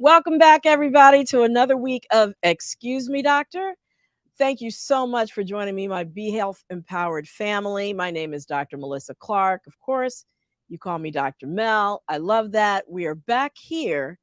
Welcome back, everybody, to another week of Excuse Me, Doctor. Thank you so much for joining me, my Be Health Empowered family. My name is Dr. Melissa Clark. Of course, you call me Dr. Mel. I love that. We are back here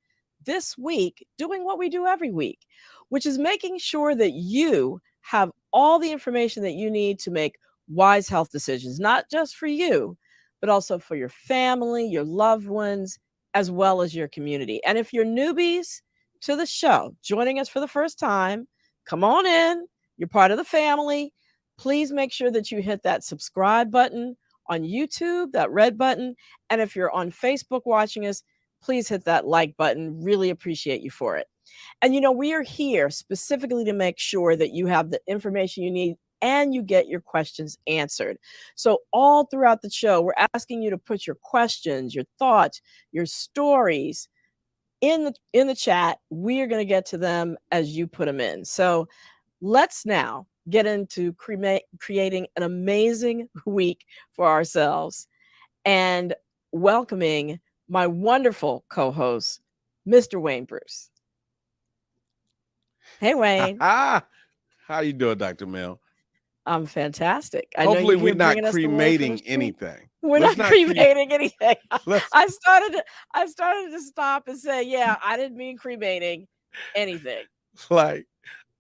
this week doing what we do every week, which is making sure that you have all the information that you need to make wise health decisions, not just for you, but also for your family, your loved ones, as well as your community. And if you're newbies to the show, joining us for the first time, come on in. You're part of the family. Please make sure that you hit that subscribe button on YouTube, that red button. And if you're on Facebook watching us, please hit that like button. Really appreciate you for it. And we are here specifically to make sure that you have the information you need and you get your questions answered. So all throughout the show, we're asking you to put your questions, your thoughts, your stories in the chat. We are going to get to them as you put them in. So let's now get into creating an amazing week for ourselves and welcoming my wonderful co-host, Mr. Wayne Bruce. Hey, Wayne. How you doing, Dr. Mel? I'm fantastic. I Hopefully know we're not cremating anything. We're not cremating anything. I started to stop and say, yeah, I didn't mean cremating anything. Like,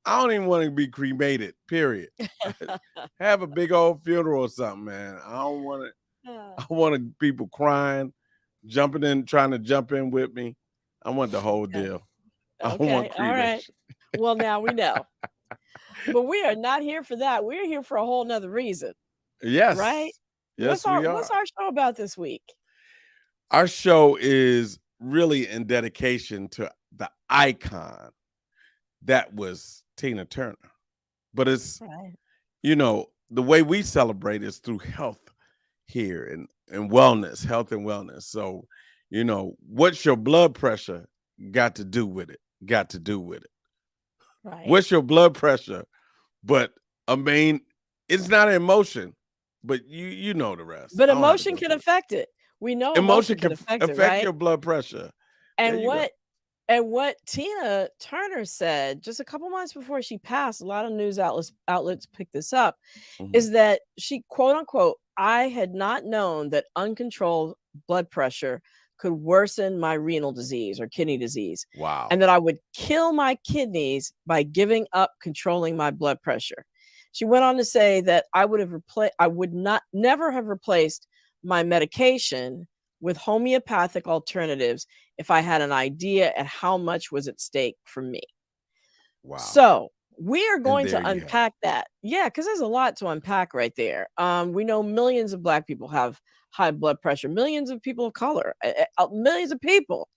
I don't even want to be cremated, period. Have a big old funeral or something, man. I don't want it. I want people crying, jumping in, trying to jump in with me. I want the whole deal. I don't want cremation. All right. Well, now we know. But we are not here for that. We're here for a whole nother reason. Yes. Right? Yes, we are. What's our show about this week? Our show is really in dedication to the icon that was Tina Turner. But it's, the way we celebrate is through health here and wellness, health and wellness. So, what's your blood pressure got to do with it? Right. What's your blood pressure? But I mean, it's not an emotion, but you know the rest. But emotion can affect it. We know emotion can affect your blood pressure. And what Tina Turner said just a couple months before she passed, a lot of news outlets picked this up, is that she, quote unquote, I had not known that uncontrolled blood pressure could worsen my renal disease or kidney disease. Wow. And that I would kill my kidneys by giving up controlling my blood pressure. She went on to say that I would never have replaced my medication with homeopathic alternatives if I had an idea at how much was at stake for me. Wow. So we are going to unpack that. Yeah, because there's a lot to unpack right there. We know millions of Black people have high blood pressure, millions of people of color, millions of people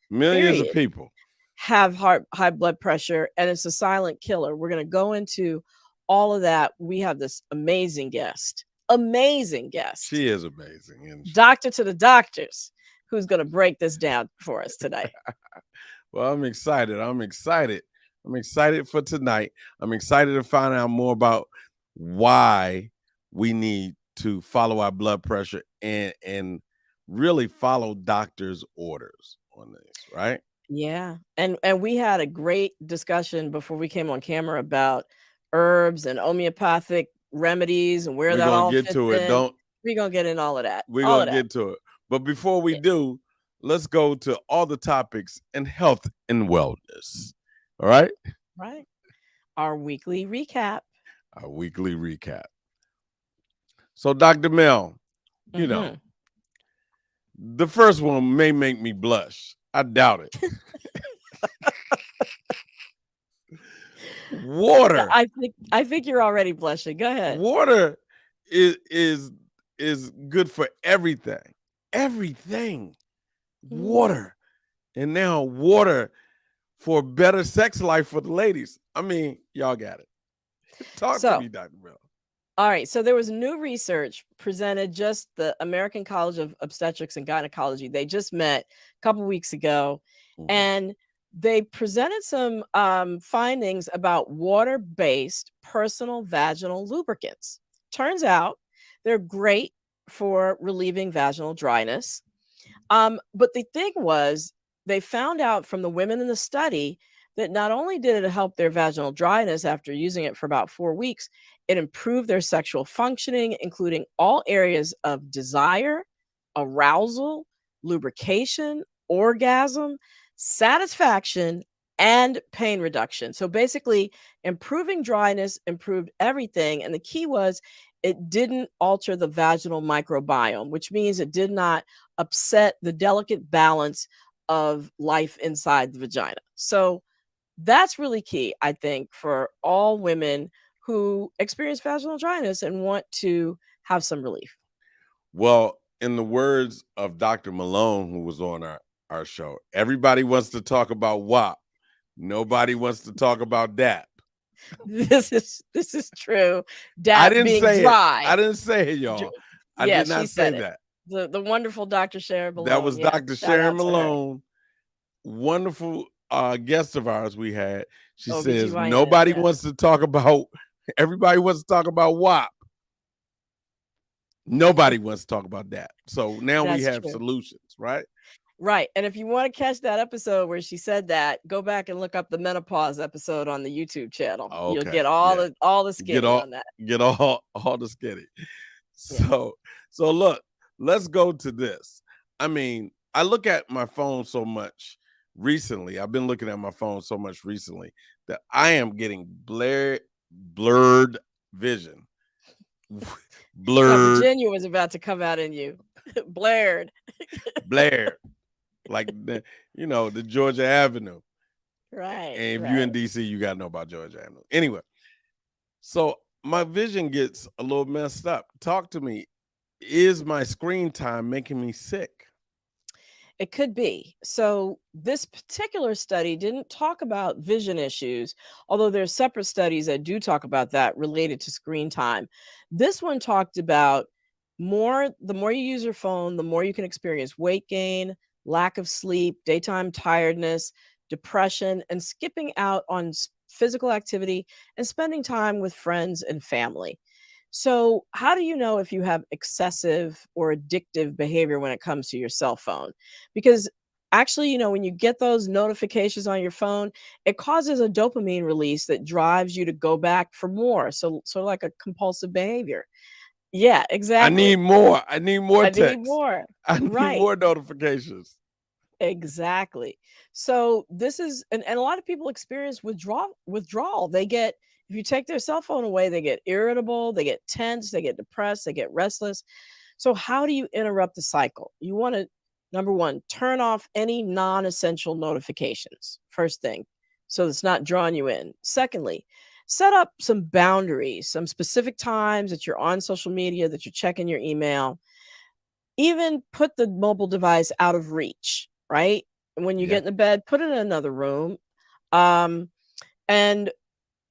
have high blood pressure, and it's a silent killer. We're going to go into all of that. We have this amazing guest. She is amazing. Doctor to the doctors, who's going to break this down for us today. Well, I'm excited. I'm excited for tonight. I'm excited to find out more about why we need to follow our blood pressure and really follow doctors' orders on this, right? Yeah. And we had a great discussion before we came on camera about herbs and homeopathic remedies and where that all fits in. We're going to get in all of that. We're going to get to it. But before we do, let's go to all the topics in health and wellness. All right? Right. Our weekly recap. So, Dr. Mel, the first one may make me blush. I doubt it. Water. I think you're already blushing. Go ahead. Water is good for everything. Everything. Water. And now water for better sex life for the ladies. I mean, y'all got it. Talk to me, Dr. Mel. All right. So there was new research presented, just the American College of Obstetrics and Gynecology. They just met a couple weeks ago, and they presented some findings about water-based personal vaginal lubricants. Turns out they're great for relieving vaginal dryness. But the thing was, they found out from the women in the study that not only did it help their vaginal dryness after using it for about 4 weeks, it improved their sexual functioning, including all areas of desire, arousal, lubrication, orgasm, satisfaction, and pain reduction. So basically, improving dryness improved everything. And the key was it didn't alter the vaginal microbiome, which means it did not upset the delicate balance of life inside the vagina. So that's really key, I think, for all women who experience vaginal dryness and want to have some relief. Well, in the words of Dr. Malone, who was on our show, everybody wants to talk about WAP. Nobody wants to talk about DAP. This is true. I DAP didn't being say it. dry. I didn't say it, y'all. I Yeah, did she not say said it. that. The wonderful Dr. Sharon That Malone. was Yeah, Dr. shout Sharon out to her. Malone, wonderful guest of ours we had. She says OBGYN, nobody yeah. wants to talk about, everybody wants to talk about WAP. Nobody wants to talk about that. So now we That's have true. solutions, right? Right. And if you want to catch that episode where she said that, go back and look up the menopause episode on the YouTube channel. You'll Okay. get Yeah. all the Get skinny all on that. get all the skinny. Yeah. So look, let's go to this. I mean, I look at my phone so much recently. I've been looking at my phone so much recently that I am getting blurred vision. Yeah, Blurred, Virginia was about to come out in you. Blared. blared, like the Georgia Avenue. Right, And if you're in right. DC, you gotta know about Georgia Avenue. Anyway, so my vision gets a little messed up. Talk to me. Is my screen time making me sick? It could be. So, this particular study didn't talk about vision issues, although there's separate studies that do talk about that related to screen time. This one talked about the more you use your phone, the more you can experience weight gain, lack of sleep, daytime tiredness, depression, and skipping out on physical activity and spending time with friends and family. So, how do you know if you have excessive or addictive behavior when it comes to your cell phone? Because actually, when you get those notifications on your phone, it causes a dopamine release that drives you to go back for more. So like a compulsive behavior. Yeah, I need exactly. more. I need more I need text. more. I need Right. more notifications. Exactly. So this is and a lot of people experience withdrawal. They get if you take their cell phone away, they get irritable, they get tense, they get depressed, they get restless. So how do you interrupt the cycle? You want to number 1, turn off any non-essential notifications. First thing. So it's not drawing you in. Secondly, set up some boundaries, some specific times that you're on social media, that you're checking your email. Even put the mobile device out of reach, right? When you Yeah. get in the bed, put it in another room. Um, and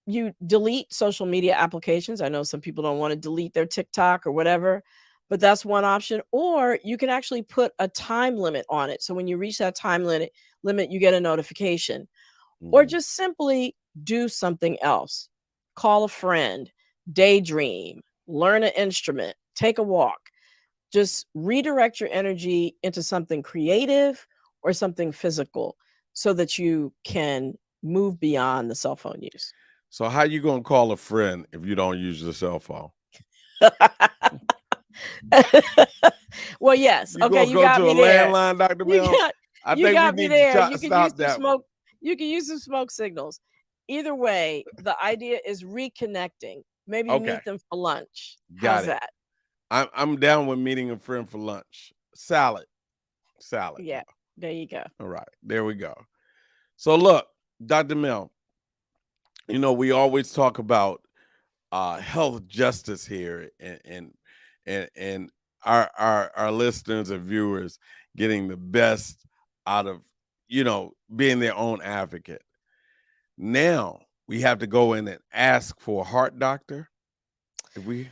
you delete social media applications. I know some people don't want to delete their TikTok or whatever, but that's one option. Or you can actually put a time limit on it. So when you reach that time limit, you get a notification. Or Mhm. just simply do something else. Call a friend, daydream, learn an instrument, take a walk. Just redirect your energy into something creative or something physical so that you can move beyond the cell phone use. So how you gonna call a friend if you don't use your cell phone? Well, yes. You Okay, gonna you go got to a me there. landline, Dr. You Mill? got I you think we got me need to there. You can use stop some that one. smoke. You can use some smoke signals. Either way, the idea is reconnecting. Maybe Okay, meet them for lunch. got How's it. that? I'm down with meeting a friend for lunch. Salad, Yeah, y'all. there you go. All right, there we go. So look, Dr. Mill, we always talk about health justice here, and our listeners and viewers getting the best out of being their own advocate. Now we have to go in and ask for a heart doctor. If we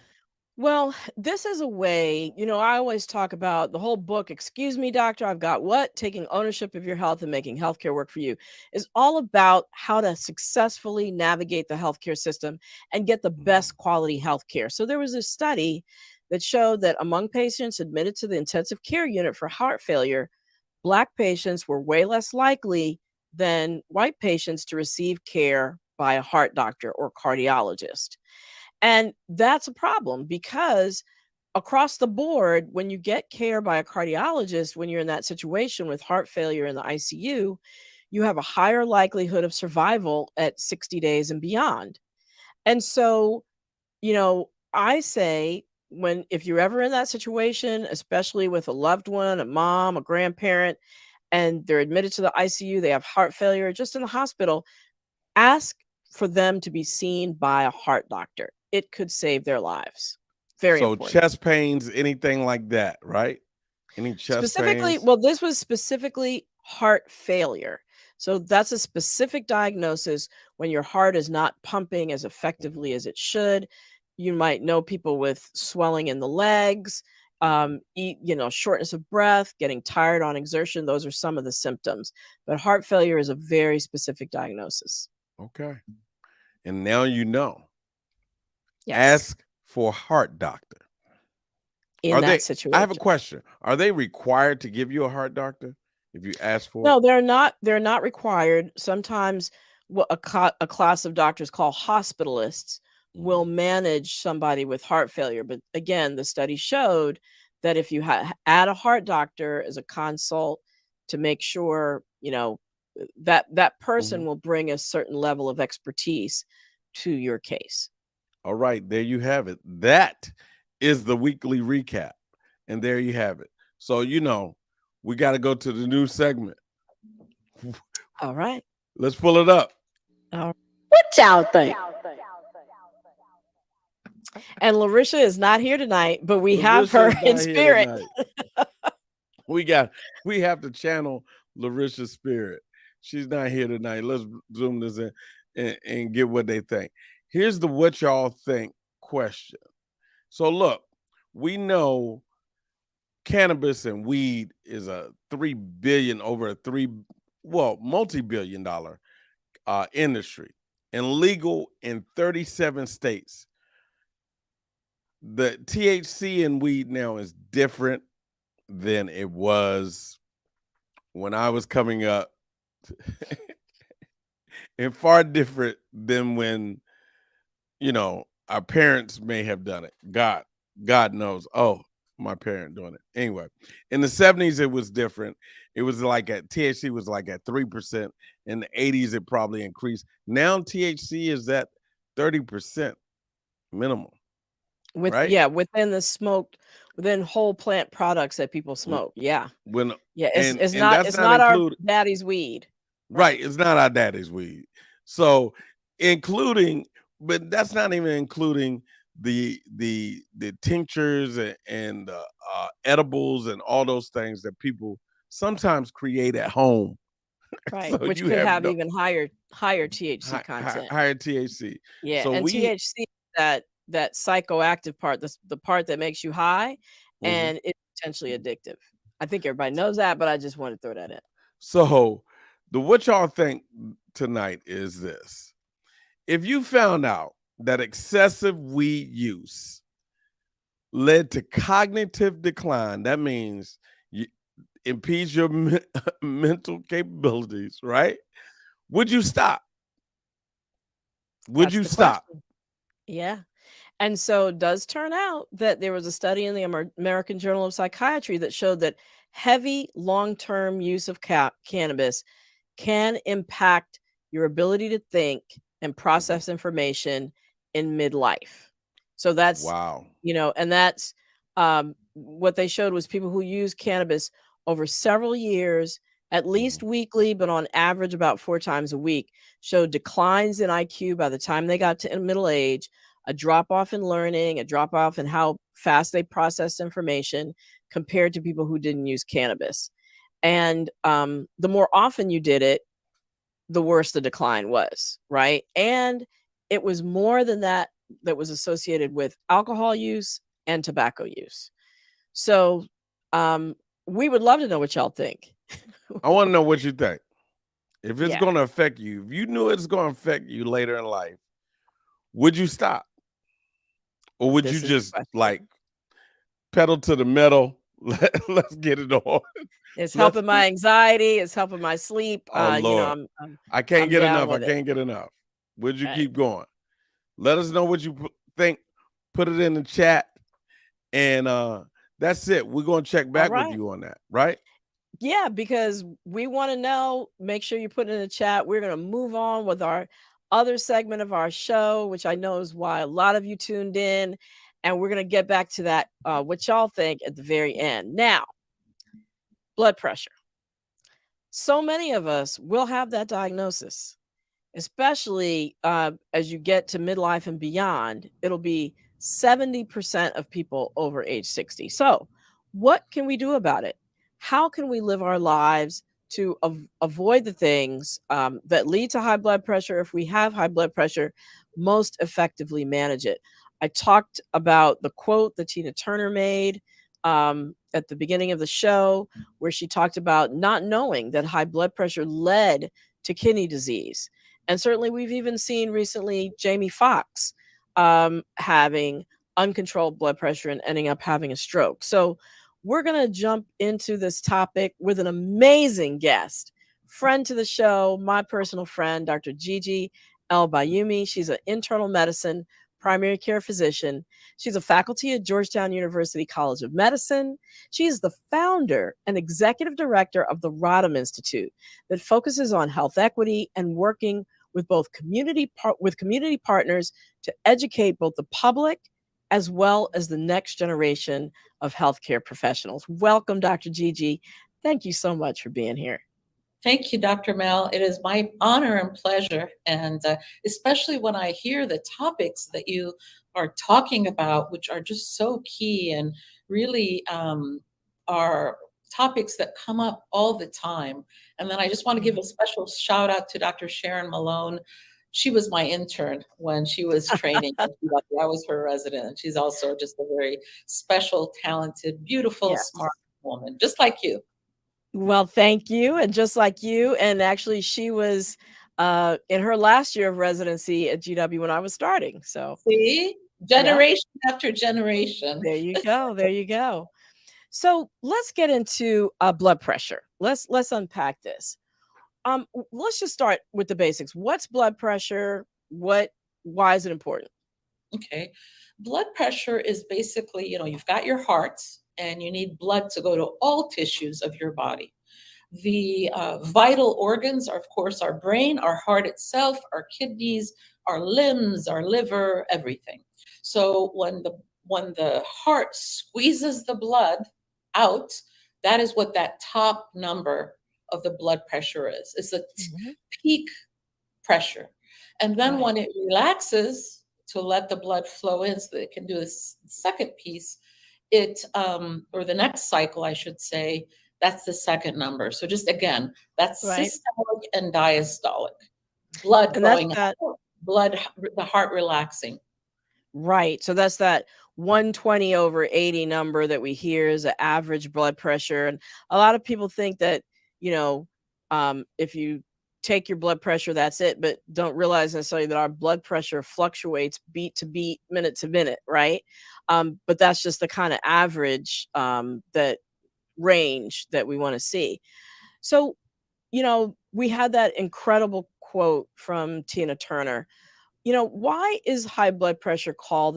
Well, this is a way, I always talk about the whole book, Excuse Me, Doctor, I've Got What? Taking Ownership of Your Health and Making Healthcare Work for You is all about how to successfully navigate the healthcare system and get the Mhm. best quality healthcare. So there was a study that showed that among patients admitted to the intensive care unit for heart failure, Black patients were way less likely than white patients to receive care by a heart doctor or cardiologist. And that's a problem because across the board, when you get care by a cardiologist, when you're in that situation with heart failure in the ICU, you have a higher likelihood of survival at 60 days and beyond. And so, I say, if you're ever in that situation, especially with a loved one, a mom, a grandparent, and they're admitted to the ICU, they have heart failure just in the hospital, ask for them to be seen by a heart doctor. It could save their lives. Very So important. chest pains, anything like that, right? Any chest Specifically, pains? well, this was specifically heart failure. So that's a specific diagnosis when your heart is not pumping as effectively as it should. You might know people with swelling in the legs, shortness of breath, getting tired on exertion. Those are some of the symptoms. But heart failure is a very specific diagnosis. Okay. And now you know. Yes, Ask for a heart doctor. in Are that they I have a situation. question. Are they required to give you a heart doctor if you ask for it? No, they're not required. Sometimes what a class of doctors call hospitalists will Mhm. manage somebody with heart failure, but again, the study showed that if you add a heart doctor as a consult to make sure, that person Mhm. will bring a certain level of expertise to your case. All right, there you have it. That is the weekly recap. And there you have it. So, we got to go to the new segment. All right. Let's pull it up. All what y'all think? And Larisha is not here tonight, but we have Larisha her is in not here spirit. tonight. We have to channel Larisha's spirit. She's not here tonight. Let's zoom this in and get what they think. Here's the what y'all think question. So look, we know cannabis and weed is a 3 billion over a three multi-billion dollar industry and legal in 37 states. The THC in weed now is different than it was when I was coming up and far different than when, our parents may have done it. God knows. Oh, my parent doing it. Anyway, in the 70s it was different. It was like at THC was like at 3%. In the 80s it probably increased. Now THC is at 30% minimum, right? Within whole plant products that people W- smoke. Yeah. When Yeah, it's and not that's it's not not our included. daddy's weed. Right, Right. it's not our daddy's weed. So, including but that's not even including the tinctures and the, edibles and all those things that people sometimes create at home. Right, So which you could have have no even higher THC content. higher THC. Yeah, So and we THC, that psychoactive part, the part that makes you high, Mhm. and it's potentially addictive. I think everybody knows that, but I just want to throw that in. So the what y'all think tonight is this. If you found out that excessive weed use led to cognitive decline. That means you impedes your mental capabilities, right? Would you stop? Would That's you the stop? question. Yeah. And so it does turn out that there was a study in the American Journal of Psychiatry that showed that heavy long-term use of cannabis can impact your ability to think and Mhm. process information in midlife. So that's, Wow. and that's what they showed was people who use cannabis over several years, at least Mhm. weekly, but on average about 4 times a week, showed declines in IQ by the time they got to middle age, a drop off in learning, a drop off in how fast they processed information compared to people who didn't use cannabis. And the more often you did it, the worse the decline was, right? And it was more than that was associated with alcohol use and tobacco use. So we would love to know what y'all think. I want to know what you think. If it's Yeah, going to affect you, if you knew it's going to affect you later in life, would you stop? Or would you this is the just like question. pedal to the metal Let's get it on. It's Let's. helping my anxiety. It's helping my sleep. Oh Lord, I can't I'm get down enough. I with it. can't get enough. Would you Right. keep going? Let us know what you think. Put it in the chat, and that's it. We're gonna check All back with right. you on that, right? Yeah, because we want to know. Make sure you put it in the chat. We're going to move on with our other segment of our show, which I know is why a lot of you tuned in. And we're going to get back to that, what y'all think at the very end. Now, blood pressure. So many of us will have that diagnosis, especially as you get to midlife and beyond. It'll be 70% of people over age 60. So, what can we do about it? How can we live our lives to avoid the things that lead to high blood pressure? If we have high blood pressure, most effectively manage it. I talked about the quote that Tina Turner made at the beginning of the show, where she talked about not knowing that high blood pressure led to kidney disease. And certainly, we've even seen recently Jamie Foxx having uncontrolled blood pressure and ending up having a stroke. So, we're going to jump into this topic with an amazing guest, friend to the show, my personal friend, Dr. Gigi El Bayumi. She's an internal medicine primary care physician. She's a faculty at Georgetown University College of Medicine. She is the founder and executive director of the Rodham Institute that focuses on health equity and working with both community partners to educate both the public as well as the next generation of healthcare professionals. Welcome, Dr. Gigi. Thank you so much for being here. Thank you, Dr. Mel. It is my honor and pleasure, and especially when I hear the topics that you are talking about, which are just so key and really are topics that come up all the time. And then I just want to give a special shout out to Dr. Sharon Malone. She was my intern when she was training. I was her resident. She's also just a very special, talented, beautiful, Yes. smart woman, just like you. Well, thank you. And just like you, and actually, she was in her last year of residency at GW when I was starting. So, See, yeah, generation after generation. there you go. There you go. So let's get into blood pressure. Let's unpack this. Let's just start with the basics. What's blood pressure? Why is it important? Okay. Blood pressure is basically, you've got your heart and you need blood to go to all tissues of your body. The vital organs are, of course, our brain, our heart itself, our kidneys, our limbs, our liver, everything. So when the heart squeezes the blood out, that is what that top number of the blood pressure is. It's the peak pressure. And then when it relaxes to let the blood flow in so that it can do this second piece, or the next cycle, I should say, that's the second number. So just again, that's systolic and diastolic. Blood And that's going that. out, the heart relaxing. Right. So that's that 120/80 number that we hear is the average blood pressure. And a lot of people think that, if you take your blood pressure, that's it, but don't realize necessarily that our blood pressure fluctuates beat to beat, minute to minute, right? But that's just the kind of average that range that we want to see. So, we had that incredible quote from Tina Turner. Why is high blood pressure called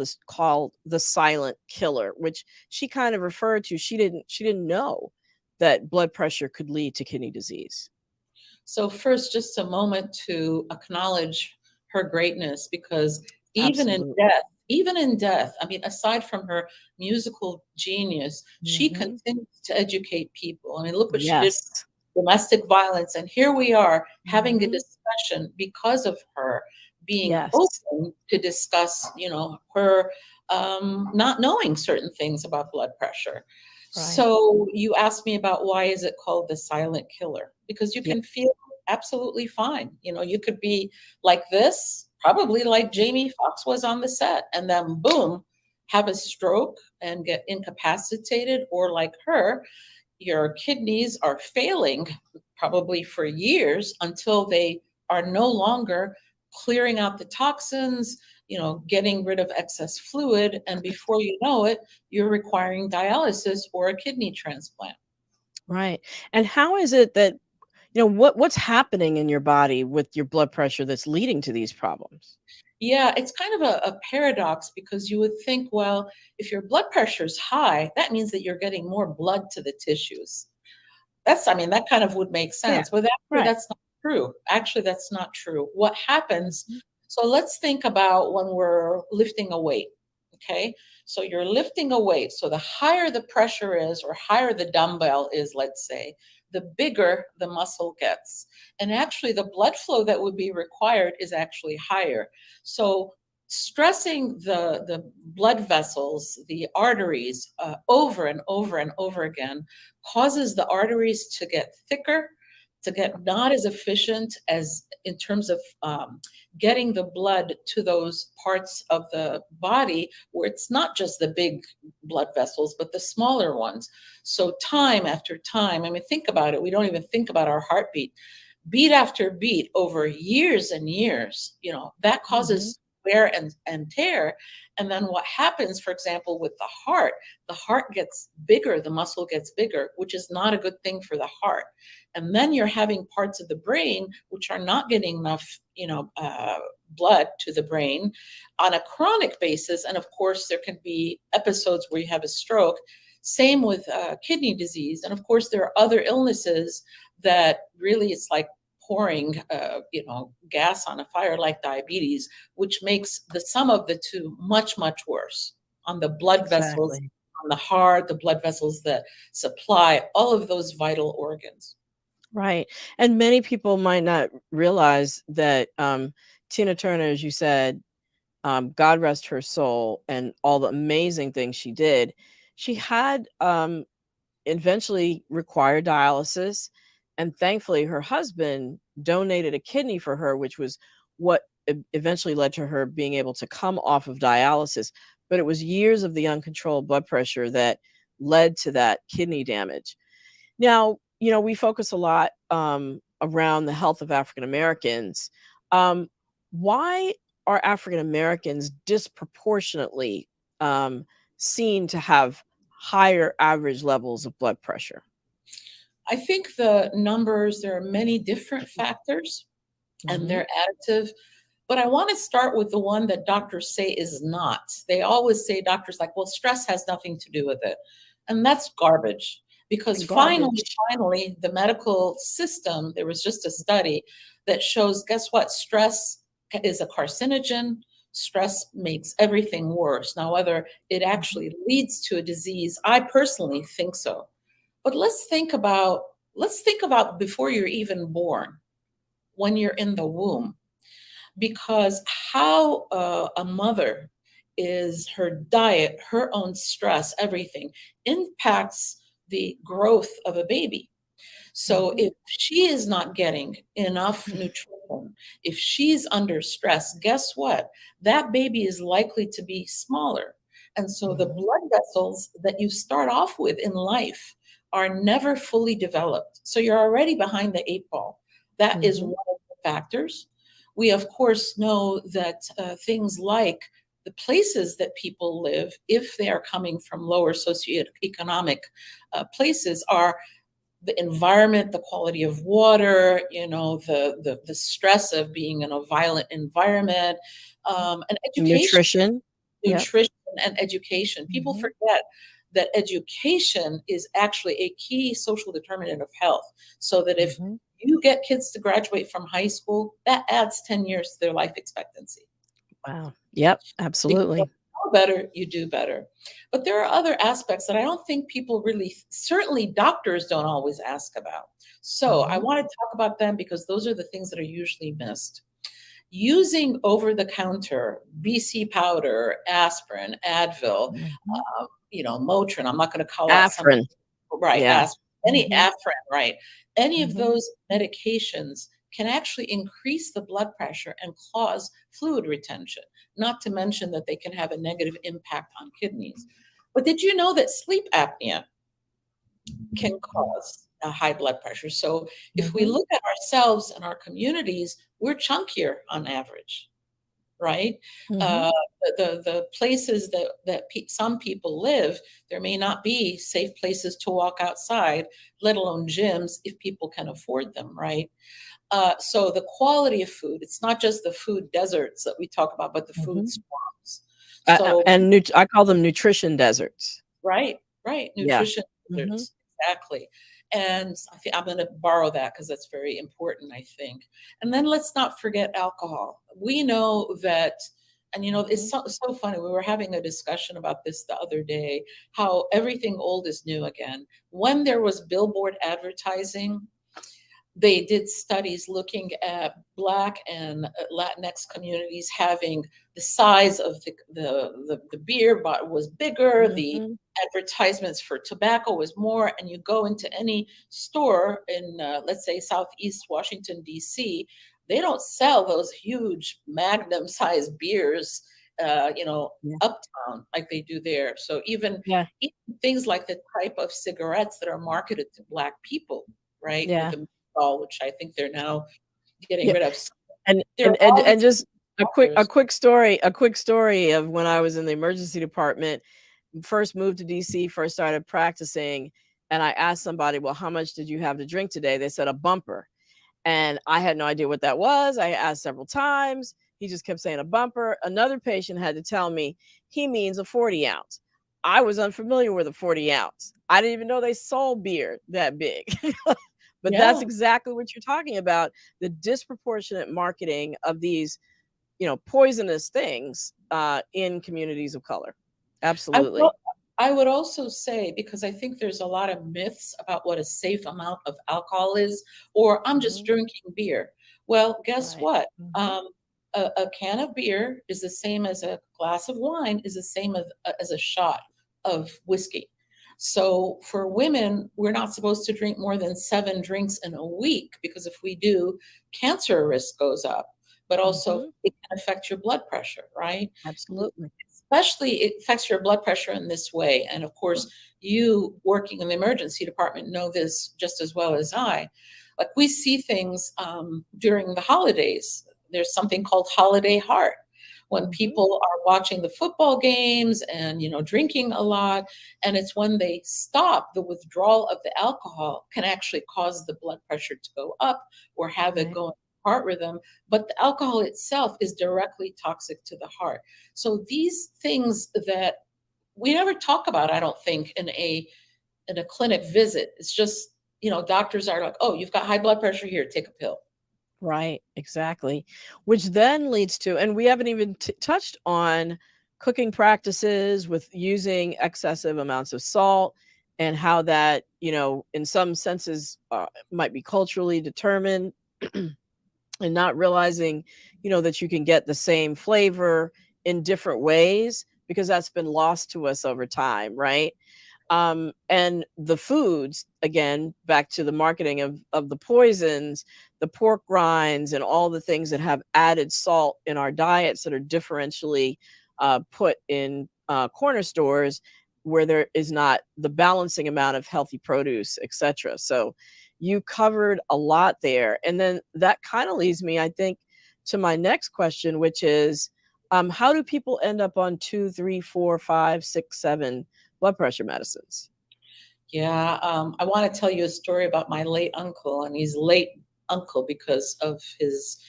the silent killer, which she kind of referred to? She didn't know that blood pressure could lead to kidney disease. So first, just a moment to acknowledge her greatness, because Absolutely. even in death, I mean, aside from her musical genius, she continues to educate people. I mean, look what she did Yes. for domestic violence. And here we are having a Mhm. discussion because of her being Yes. open to discuss, her not knowing certain things about blood pressure. Right. So you asked me about why is it called the silent killer? Because you Yeah. can feel absolutely fine. You could be like this, probably like Jamie Foxx was on the set, and then boom, have a stroke and get incapacitated, or like her, your kidneys are failing probably for years until they are no longer clearing out the toxins, getting rid of excess fluid. And before you know it, you're requiring dialysis or a kidney transplant. Right. And how is it that, what's happening in your body with your blood pressure that's leading to these problems? Yeah, it's kind of a paradox, because you would think, well, if your blood pressure is high, that means that you're getting more blood to the tissues. That kind of would make Yeah. sense, but actually Right. that's not true. Actually, that's not true. What happens, Mhm. so let's think about when we're lifting a weight, okay? So you're lifting a weight. So the higher the pressure is, or higher the dumbbell is, let's say, the bigger the muscle gets. And actually, the blood flow that would be required is actually higher. So stressing the blood vessels, the arteries, over and over and over again, causes the arteries to get thicker, to get not as efficient as in terms of getting the blood to those parts of the body where it's not just the big blood vessels, but the smaller ones. So time after time, think about it. We don't even think about our heartbeat. Beat after beat over years and years, that Mhm. causes wear and tear. And then what happens, for example, with the heart gets bigger, the muscle gets bigger, which is not a good thing for the heart. And then you're having parts of the brain which are not getting enough, blood to the brain on a chronic basis. And of course, there can be episodes where you have a stroke. Same with kidney disease. And of course, there are other illnesses that really, it's like pouring gas on a fire, like diabetes, which makes the sum of the two much, much worse on the blood vessels, Exactly. on the heart, the blood vessels that supply all of those vital organs. Right. And many people might not realize that Tina Turner, as you said, God rest her soul and all the amazing things she did. She had eventually required dialysis. And thankfully, her husband donated a kidney for her, which was what eventually led to her being able to come off of dialysis. But it was years of the uncontrolled blood pressure that led to that kidney damage. Now, we focus a lot around the health of African Americans. Um, why are African Americans disproportionately um, seen to have higher average levels of blood pressure? I think the numbers, there are many different factors and Hmm. they're additive. But I want to start with the one that doctors say is not. They always say, doctors, like, well, stress has nothing to do with it. And that's garbage. Because Garbage. finally, the medical system, there was just a study that shows, guess what? Stress is a carcinogen. Stress makes everything worse. Now, whether it Mhm. actually leads to a disease, I personally think so. But let's think about before you're even born, when you're in the womb, because how a mother is, her diet, her own stress, everything impacts the growth of a baby. So Mhm. if she is not getting enough nutrition, if she's under stress, guess what? That baby is likely to be smaller. And so the Mhm. blood vessels that you start off with in life are never fully developed. So you're already behind the eight ball. That is Mhm. one of the factors. We, of course, know that things like the places that people live, if they are coming from lower socioeconomic places, are the environment, the quality of water, the stress of being in a violent environment, and education, Nutrition. Yep. nutrition and education. People Mhm. forget that education is actually a key social determinant of health. So that if Mhm. you get kids to graduate from high school, that adds 10 years to their life expectancy. Wow. Yep. Because when Absolutely. you know better, you do better. But there are other aspects that I don't think people really, certainly doctors don't always ask about. So I Mhm. want to talk about them because those are the things that are usually missed. Using over the counter BC powder, aspirin, Advil, Mhm. Motrin, I'm not going to call out some, Afrin. right, Yeah. aspirin, any Mhm. Afrin, right? Any of Mhm. those medications can actually increase the blood pressure and cause fluid retention, not to mention that they can have a negative impact on kidneys. But did you know that sleep apnea can cause high blood pressure. So if we Mhm. look at ourselves and our communities, we're chunkier on average, right? Mhm. Uh, the places that some people live, there may not be safe places to walk outside, let alone gyms, if people can afford them, right? So the quality of food, it's not just the food deserts that we talk about, but the food Mhm. swamps. So And I call them nutrition deserts. right, right. Yeah. Nutrition Mhm. deserts, exactly. And I think I'm going to borrow that because that's very important, I think. And then let's not forget alcohol. We know that, and it's Mhm. so funny. We were having a discussion about this the other day, how everything old is new again. When there was billboard advertising, they did studies looking at Black and Latinx communities having the size of the beer but was bigger, the Mhm. advertisements for tobacco was more, and you go into any store in, let's say, Southeast Washington, D.C., they don't sell those huge magnum-sized beers, Yeah. uptown like they do there. So Yeah. even things like the type of cigarettes that are marketed to Black people, right, with Yeah. the menthol, which I think they're now getting Yeah. rid of. And There and are and all and these just a factors. quick story of when I was in the emergency department, first moved to DC, first started practicing, and I asked somebody, "Well, how much did you have to drink today?" They said, "A bumper." And I had no idea what that was. I asked several times. He just kept saying a bumper. Another patient had to tell me he means a 40 ounce. I was unfamiliar with a 40 ounce. I didn't even know they sold beer that big. But that's Yeah. exactly what you're talking about, the disproportionate marketing of these, poisonous things in communities of color. I would, Absolutely. al- I would also say, because I think there's a lot of myths about what a safe amount of alcohol is, or I'm just Mhm. drinking beer. Well, guess Right. what? Mhm. A can of beer is the same as a glass of wine, is the same as a shot of whiskey. So for women, we're not supposed to drink more than 7 drinks in a week, because if we do, cancer risk goes up, but also Mhm. it can affect your blood pressure, right? Absolutely. Especially it affects your blood pressure in this way. And of course, you working in the emergency department know this just as well as I. Like we see things during the holidays. There's something called holiday heart when Mhm. people are watching the football games and drinking a lot, and it's when they stop, the withdrawal of the alcohol can actually cause the blood pressure to go up or have it Right. go in heart rhythm, but the alcohol itself is directly toxic to the heart. So these things that we never talk about, I don't think, in a clinic visit. It's just, doctors are like, "Oh, you've got high blood pressure here, take a pill." Right, exactly. Which then leads to, and we haven't even touched on cooking practices with using excessive amounts of salt and how that, in some senses might be culturally determined and not realizing, that you can get the same flavor in different ways because that's been lost to us over time, right? And the foods, again, back to the marketing of the poisons, the pork rinds, and all the things that have added salt in our diets that are differentially put in corner stores where there is not the balancing amount of healthy produce, etc. So you covered a lot there. And then that kind of leads me, I think, to my next question, which is how do people end up on 2, 3, 4, 5, 6, 7 blood pressure medicines? Yeah, I want to tell you a story about my late uncle, and he's late uncle because of his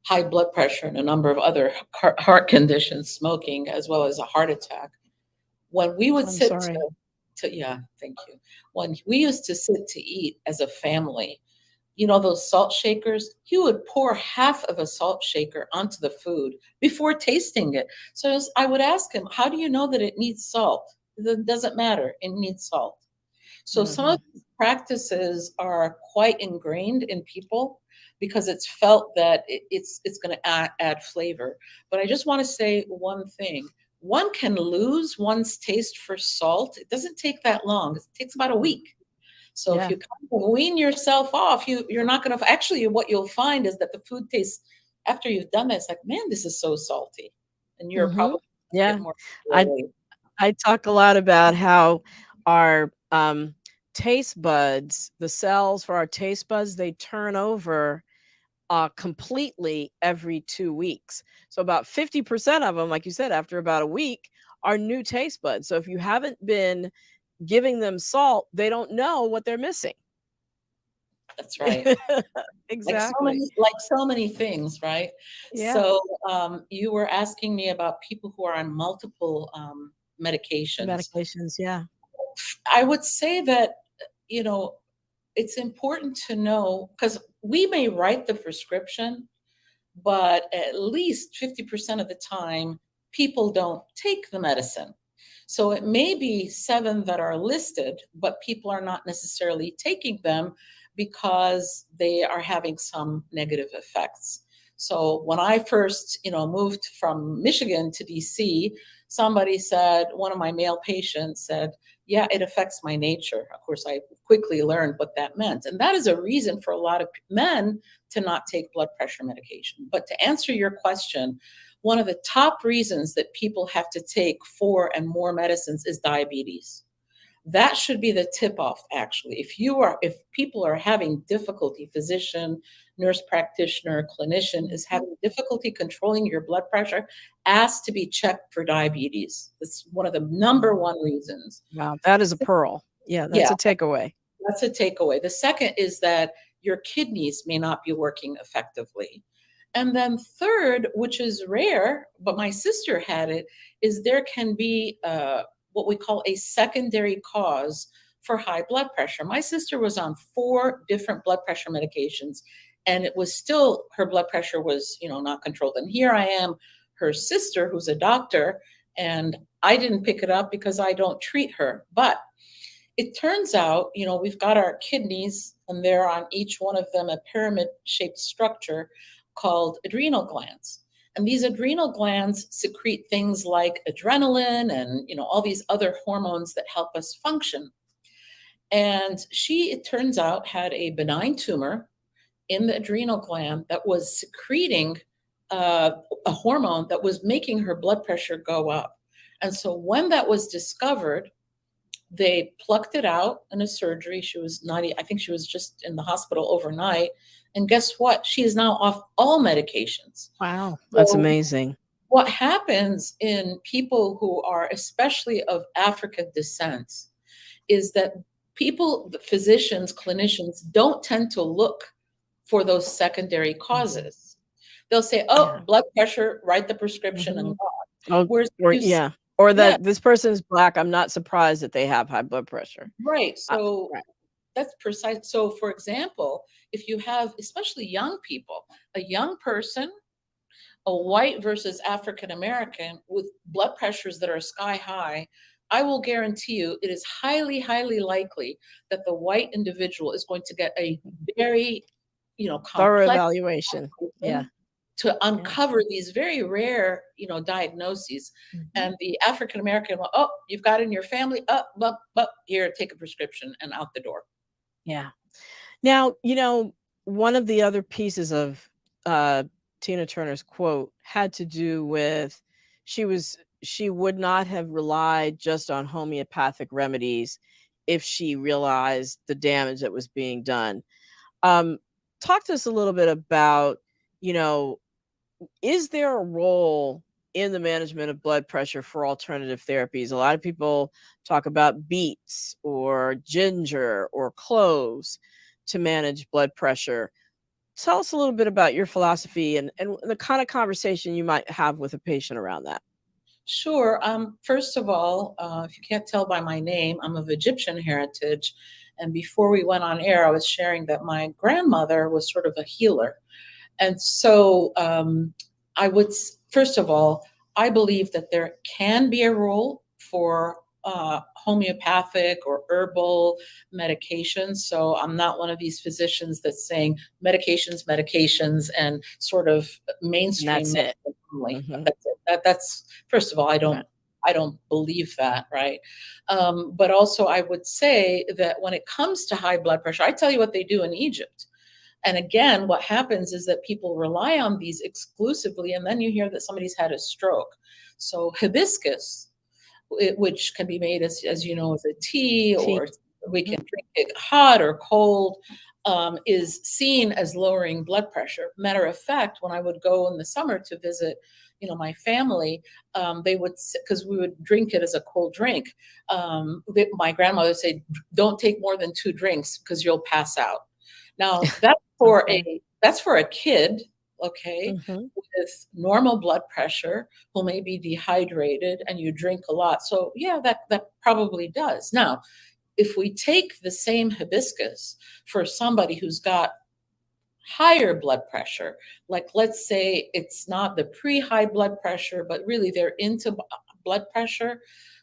high blood pressure and a number of other heart conditions, smoking, as well as a heart attack. When we would I'm sit sorry. yeah, thank you. When we used to sit to eat as a family, those salt shakers, he would pour half of a salt shaker onto the food before tasting it. So I would ask him, how do you know that it needs salt? It doesn't matter, it needs salt. So some of Mhm. these practices are quite ingrained in people because it's felt that it's going to add flavor. But I just want to say one thing. One can lose one's taste for salt. It doesn't take that long. It takes about a week. So if Yeah. you kind of wean yourself off, you're not going to actually what you'll find is that the food tastes after you've done this like, man, this is so salty. And you're Mhm. probably Yeah. get more I slowly. I talk a lot about how our, taste buds, the cells for our taste buds, they turn over completely every 2 weeks. So about 50% of them, like you said, after about a week, are new taste buds. So if you haven't been giving them salt, they don't know what they're missing. That's right. Exactly. Like so many things, right? Yeah. So you were asking me about people who are on multiple medications. Medications, yeah. I would say that, you know, it's important to know, because we may write the prescription, but at least 50% of the time, people don't take the medicine. So it may be 7 that are listed, but people are not necessarily taking them because they are having some negative effects. So when I first, moved from Michigan to DC, somebody said, one of my male patients said, yeah, it affects my nature. Of course, I quickly learned what that meant. And that is a reason for a lot of men to not take blood pressure medication. But to answer your question, one of the top reasons that people have to take 4 and more medicines is diabetes. That should be the tip off, actually. If people are having difficulty, physician, nurse practitioner, clinician is having difficulty controlling your blood pressure, ask to be checked for diabetes. That's one of the number one reasons. Wow, that is a pearl. Yeah, that's Yeah, a takeaway. that's a takeaway. The second is that your kidneys may not be working effectively. And then third, which is rare, but my sister had it, is there can be what we call a secondary cause for high blood pressure. My sister was on 4 different blood pressure medications, and it was still, her blood pressure was, not controlled. And here I am, her sister, who's a doctor, and I didn't pick it up because I don't treat her. But it turns out, we've got our kidneys, and they're on each one of them a pyramid shaped structure called adrenal glands. And these adrenal glands secrete things like adrenaline and, all these other hormones that help us function. And she, it turns out, had a benign tumor in the adrenal gland that was secreting a hormone that was making her blood pressure go up. And so when that was discovered, they plucked it out in a surgery. She was not, I think she was just in the hospital overnight. And guess what? She is now off all medications. Wow, that's So amazing. what happens in people who are especially of African descent is that people, physicians, clinicians, don't tend to look for those secondary causes. They'll say, oh, blood pressure, write the prescription and go. Oh, Whereas or yeah, that this person's Black, I'm not surprised that they have high blood pressure. right. So Right. that's precise. So for example, if you have, especially young people, a young person, a white versus African American with blood pressures that are sky high, I will guarantee you it is highly, highly likely that the white individual is going to get a very, Thorough complex evaluation. Yeah. to uncover these very rare, diagnoses. Mhm. And the African American, well, oh, you've got it in your family, up, here, take a prescription and out the door. Yeah. Now, one of the other pieces of Tina Turner's quote had to do with she would not have relied just on homeopathic remedies if she realized the damage that was being done. Talk to us a little bit about, is there a role in the management of blood pressure for alternative therapies? A lot of people talk about beets or ginger or cloves to manage blood pressure. Tell us a little bit about your philosophy and the kind of conversation you might have with a patient around that. Sure. First of all, if you can't tell by my name, I'm of Egyptian heritage. And before we went on air, I was sharing that my grandmother was sort of a healer. And so first of all, I believe that there can be a role for homeopathic or herbal medications. So I'm not one of these physicians that's saying medications, and sort of mainstream. And that's it. Mm-hmm. That's it. That's first of all, I don't believe that, right? But also, I would say that when it comes to high blood pressure, I tell you what they do in Egypt. And again, what happens is that people rely on these exclusively, and then you hear that somebody's had a stroke. So hibiscus, which can be made as you know, as a tea or we can drink it hot or cold, is seen as lowering blood pressure. Matter of fact, when I would go in the summer to visit, my family, they would, because we would drink it as a cold drink. My grandmother would say, "Don't take more than 2 drinks because you'll pass out." Now that's for a kid, okay, with normal blood pressure who may be dehydrated and you drink a lot. So yeah, that probably does. Now, if we take the same hibiscus for somebody who's got higher blood pressure, like let's say it's not the pre-high blood pressure, but really they're into blood pressure,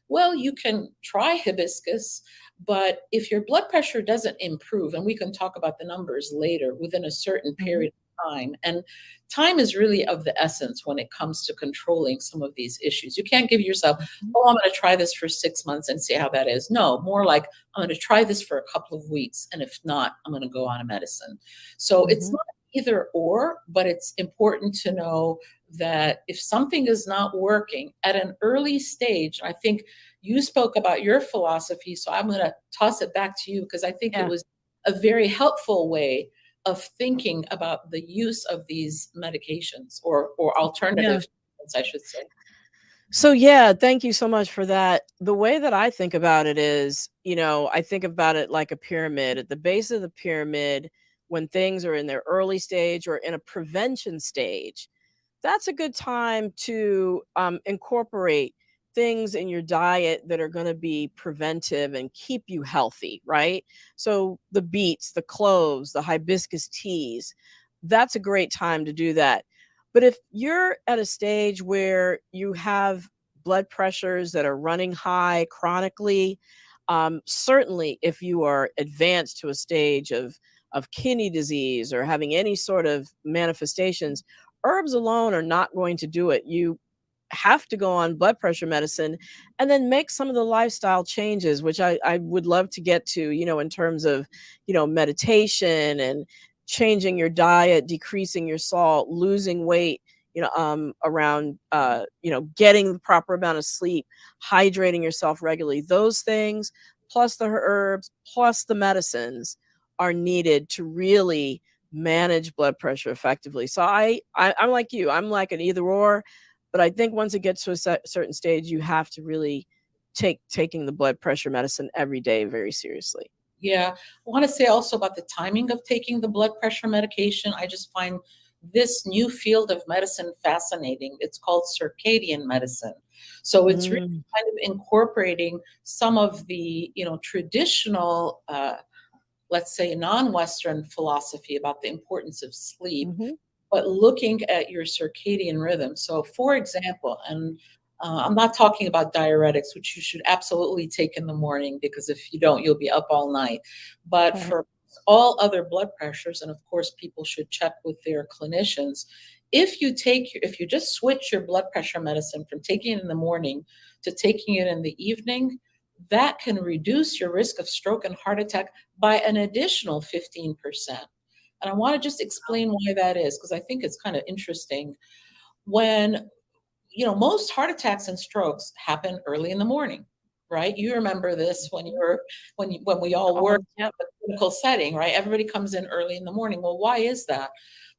well, you can try hibiscus, but if your blood pressure doesn't improve, and we can talk about the numbers later, within a certain period of time, and time is really of the essence when it comes to controlling some of these issues. You can't give yourself, oh, I'm going to try this for 6 months and see how that is. No, more like, I'm going to try this for a couple of weeks, and if not, I'm going to go on a medicine. So it's not either or, but it's important to know that if something is not working at an early stage, I think you spoke about your philosophy, so I'm going to toss it back to you because I think it was a very helpful way of thinking about the use of these medications or alternative, I should say. So yeah, thank you so much for that. The way that I think about it is, I think about it like a pyramid. At the base of the pyramid, when things are in their early stage or in a prevention stage, that's a good time to incorporate things in your diet that are going to be preventive and keep you healthy, right? So the beets, the cloves, the hibiscus teas, that's a great time to do that. But if you're at a stage where you have blood pressures that are running high chronically, certainly if you are advanced to a stage of kidney disease or having any sort of manifestations, herbs alone are not going to do it. You have to go on blood pressure medicine and then make some of the lifestyle changes, which I would love to get to, in terms of, meditation and changing your diet, decreasing your salt, losing weight, around, getting the proper amount of sleep, hydrating yourself regularly. Those things, plus the herbs, plus the medicines are needed to really manage blood pressure effectively. So I'm like you. I'm like an either or, but I think once it gets to a certain stage, you have to really taking the blood pressure medicine every day very seriously. Yeah. I want to say also about the timing of taking the blood pressure medication. I just find this new field of medicine fascinating. It's called circadian medicine. So it's really kind of incorporating some of the, traditional, let's say, non-Western philosophy about the importance of sleep, but looking at your circadian rhythm. So for example, and I'm not talking about diuretics, which you should absolutely take in the morning, because if you don't, you'll be up all night. But for all other blood pressures, and of course, people should check with their clinicians. If you just switch your blood pressure medicine from taking it in the morning to taking it in the evening, that can reduce your risk of stroke and heart attack by an additional 15%. And I want to just explain why that is, because I think it's kind of interesting. When, most heart attacks and strokes happen early in the morning, right? You remember this when we all work in a clinical setting, right? Everybody comes in early in the morning. Well, why is that?